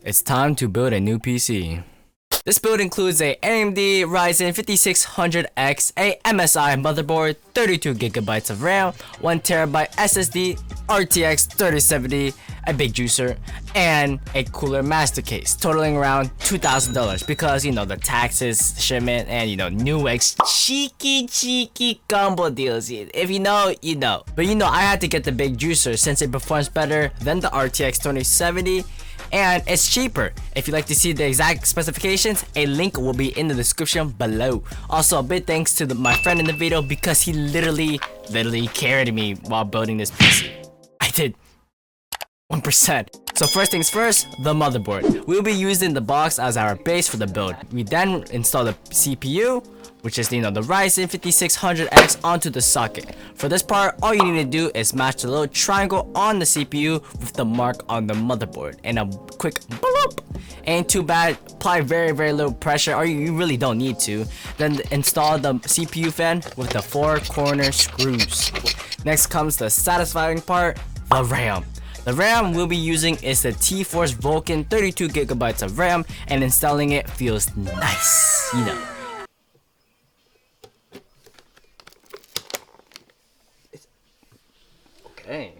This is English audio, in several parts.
It's time to build a new PC. This build includes a AMD Ryzen 5600X, a MSI motherboard, 32GB of RAM, 1TB SSD, RTX 3070, a big juicer, and a cooler master case, totaling around $2,000 because, you know, the taxes, shipment, and, you know, Newegg's cheeky combo deals. If you know, you know. But you know, I had to get the big juicer since it performs better than the RTX 3070. And it's cheaper. If you'd like to see the exact specifications, a link will be in the description below. Also, a big thanks to my friend in the video because he literally carried me while building this PC. I did 1%. So first things first, the motherboard. We'll be using the box as our base for the build. We then install the CPU, which is, you know, the Ryzen 5600X onto the socket. For this part, all you need to do is match the little triangle on the CPU with the mark on the motherboard and a quick bloop. Ain't too bad. Apply very little pressure, or you really don't need to. Then install the CPU fan with the 4 corner screws. Next comes the satisfying part, the RAM. The RAM we'll be using is the T-Force Vulcan 32GB of RAM, and installing it feels nice, you know. Okay.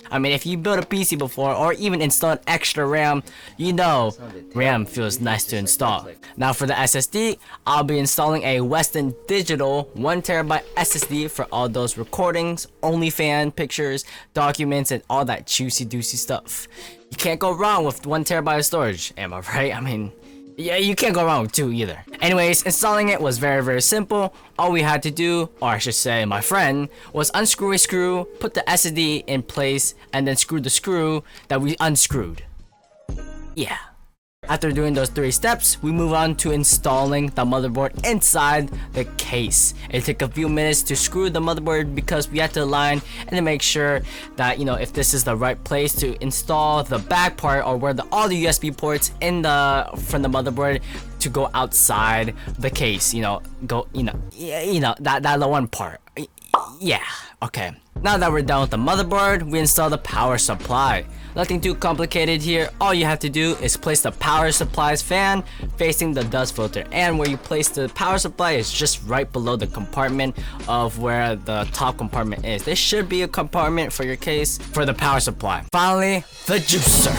I mean, if you built a PC before or even installed extra RAM, you know RAM feels nice to install. Now for the SSD, I'll be installing a Western Digital 1TB SSD for all those recordings, OnlyFans pictures, documents, and all that juicy stuff. You can't go wrong with 1TB of storage, am I right? I mean, yeah, you can't go wrong with 2 either. Anyways, installing it was very simple. All we had to do, or I should say my friend, was unscrew a screw, put the SSD in place, and then screw the screw that we unscrewed. Yeah. After doing those 3 steps, we move on to installing the motherboard inside the case. It took a few minutes to screw the motherboard because we had to align and to make sure that, you know, if this is the right place to install the back part, or where all the USB ports from the motherboard to go outside the case. You know, that the one part. Yeah. Okay. Now that we're done with the motherboard, we install the power supply. Nothing too complicated here. All you have to do is place the power supply's fan facing the dust filter, and where you place the power supply is just right below the compartment of where the top compartment is. There should be a compartment for your case for the power supply. Finally, the juicer.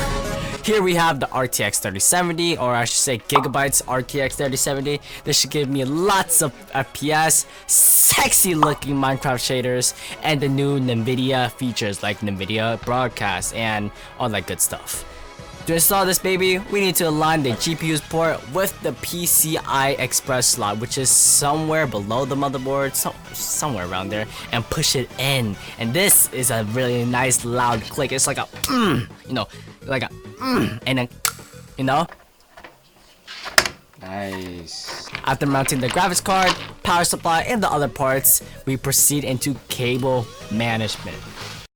Here we have the RTX 3070, or I should say gigabytes RTX 3070. This should give me lots of FPS, sexy looking Minecraft shaders, and the new NVIDIA features like NVIDIA broadcast and all that good stuff. To install this baby, we need to align the GPU's port with the PCI Express slot, which is somewhere below the motherboard, somewhere around there, and push it in. And this is a really nice loud click. It's like a you know, like a and then, you know. Nice. After mounting the graphics card, power supply, and the other parts, we proceed into cable management.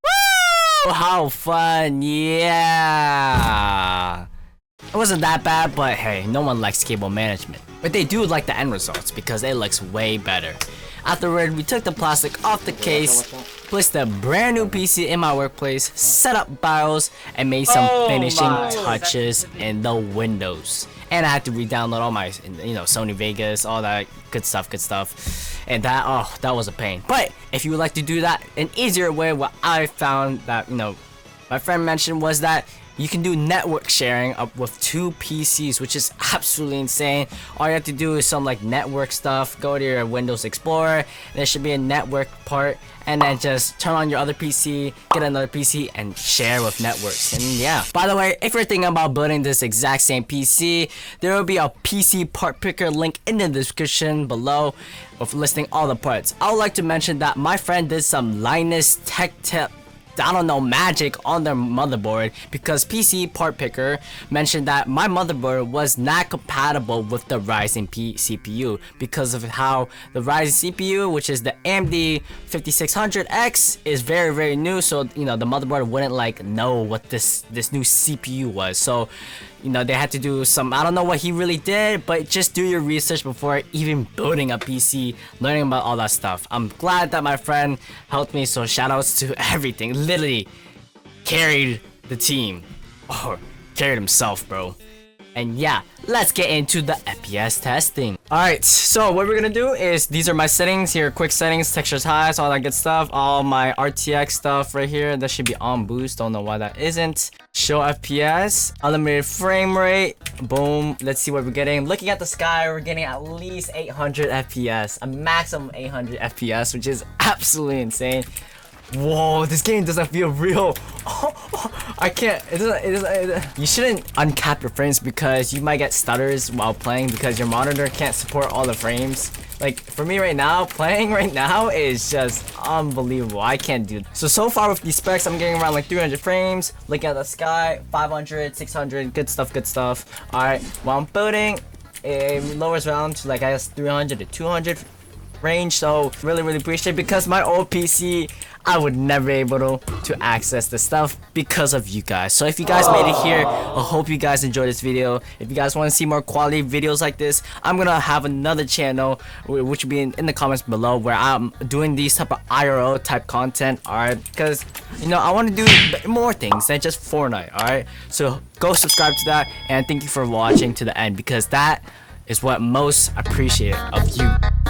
Woo! How fun! Yeah. It wasn't that bad, but hey, no one likes cable management. But they do like the end results because it looks way better. Afterward, we took the plastic off the case, placed the brand new PC in my workplace, set up BIOS, and made some finishing touches in the windows. And I had to re-download all my, you know, Sony Vegas, all that good stuff. And that was a pain. But if you would like to do that an easier way, what I found that, you know, my friend mentioned was that you can do network sharing up with 2 PCs, which is absolutely insane. All you have to do is some like network stuff. Go to your Windows Explorer. There should be a network part, and then just turn on your other PC, get another PC, and share with networks. And yeah. By the way, if you're thinking about building this exact same PC, there will be a PC part picker link in the description below with listing all the parts. I would like to mention that my friend did some Linus Tech Tip, I don't know, magic on their motherboard, because PC part picker mentioned that my motherboard was not compatible with the Ryzen CPU because of how the Ryzen CPU, which is the AMD 5600X, is very new. So, you know, the motherboard wouldn't like know what this new CPU was. So, you know, they had to do some, I don't know what he really did, but just do your research before even building a PC, learning about all that stuff. I'm glad that my friend helped me, so shout outs to everything. Literally carried the team. Or scared himself, bro. And yeah, let's get into the FPS testing. Alright, so what we're gonna do is, these are my settings here, quick settings, textures highs, all that good stuff. All my RTX stuff right here, that should be on boost, don't know why that isn't. Show FPS, unlimited frame rate, boom. Let's see what we're getting. Looking at the sky, we're getting at least 800 FPS, a maximum 800 FPS, which is absolutely insane. Whoa, this game doesn't feel real. I can't. You shouldn't uncap your frames because you might get stutters while playing because your monitor can't support all the frames. Like for me right now, playing right now is just unbelievable. I can't do it. So far with these specs, I'm getting around like 300 frames. Looking at the sky, 500, 600, good stuff, good stuff. Alright, while I'm building, it lowers down to like I guess 300 to 200 range. So really appreciate it because my old PC, I would never be able to access this stuff because of you guys. So if you guys made it here, I hope you guys enjoyed this video. If you guys want to see more quality videos like this, I'm gonna have another channel which will be in the comments below where I'm doing these type of IRL type content. Alright, because you know I want to do more things than just Fortnite. Alright, so go subscribe to that, and thank you for watching to the end because that is what most appreciate of you.